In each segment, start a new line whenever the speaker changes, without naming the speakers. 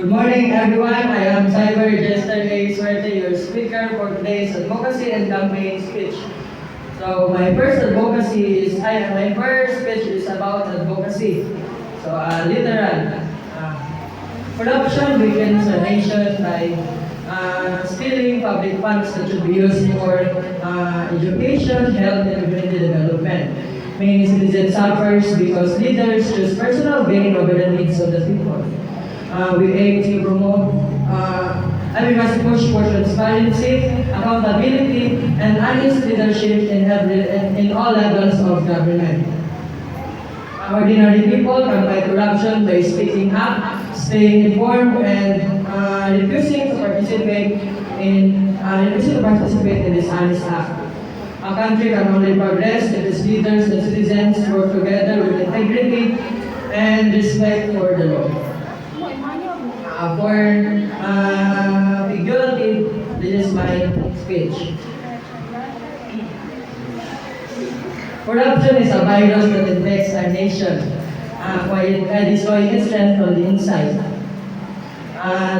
Good morning, everyone. I am Cyber Jester A. Suerte, your speaker for today's advocacy and campaign speech. So my first speech is about advocacy. So literal, corruption weakens a nation by stealing public funds that should be used for education, health, and community development. Many citizens suffers because leaders choose personal gain over the needs of the people. We aim to promote, we must push for transparency, accountability, and honest leadership in all levels of government. Ordinary people can fight corruption by speaking up, staying informed, and refusing to participate in this honest act. A country can only progress if its leaders and citizens work together with integrity and respect for the law. Figurative, this is my speech. Corruption is a virus that infects our nation, destroying its strength from the inside.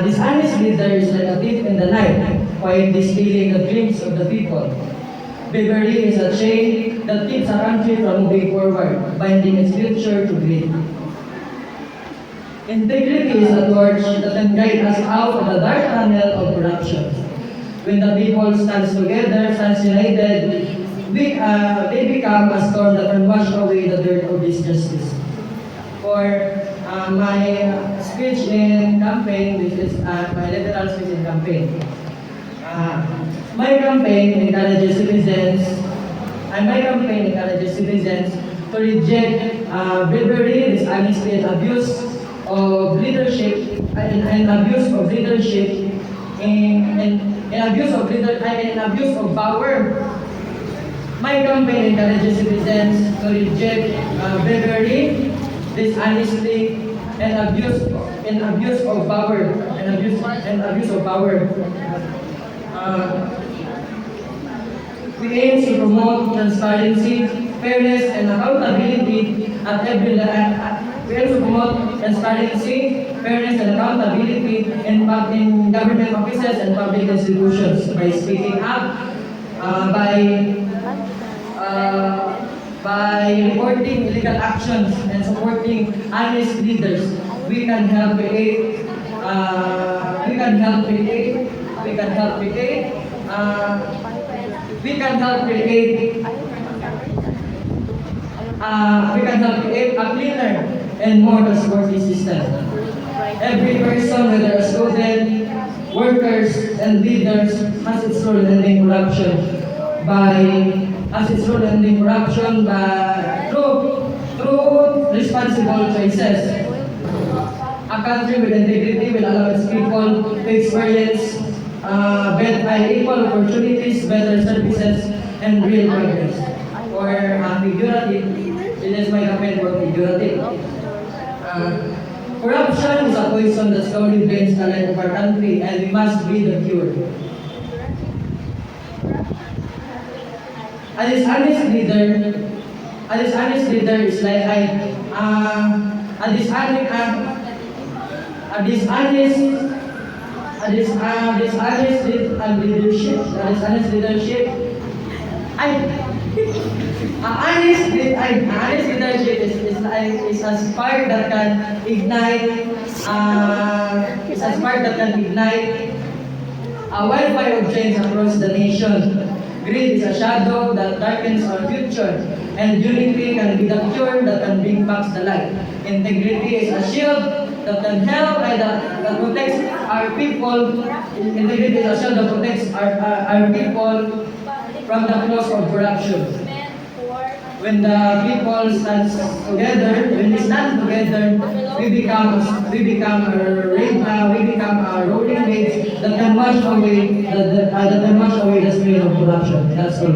Dishonest leader is like a thief in the night, quietly stealing the dreams of the people. Bribery is a chain that keeps a country from moving forward, binding its future to greed. Integrity is a torch that can guide us out of the dark tunnel of corruption. When the people stands together, stands united, they become a storm that can wash away the dirt of injustice. For my speech in campaign, this is my literal speech in campaign. My campaign encourages citizens to reject bribery, dishonesty, and abuse of leadership, and abuse of leadership, and abuse of power. My campaign encourages citizens to reject bribery, dishonesty, and abuse of power. We aim to promote transparency, fairness, and accountability at every level. We aim to promote transparency, fairness, and accountability in government offices and public institutions by speaking up, by reporting illegal actions and supporting honest leaders. We can help create a cleaner and more trustworthy system. Every person, whether a student, workers, and leaders, has its role in ending corruption through responsible choices. A country with integrity will allow its people to experience equal opportunities, better services, and real progress. For figurative, it is my campaign for figurative. Corruption is a poison that slowly drains the life of our country, and we must be the cure. A dishonest leader is like a dishonest leadership. Honest leadership is a spark that can ignite a wildfire of change across the nation. Greed is a shadow that darkens our future, and unity can be the cure that can bring back the light. Integrity is a shield that can help that protects our people. Integrity is a shield that protects our people from the claws of corruption. When we stand together, we become a rolling waves that can wash away the spirit of corruption. That's all.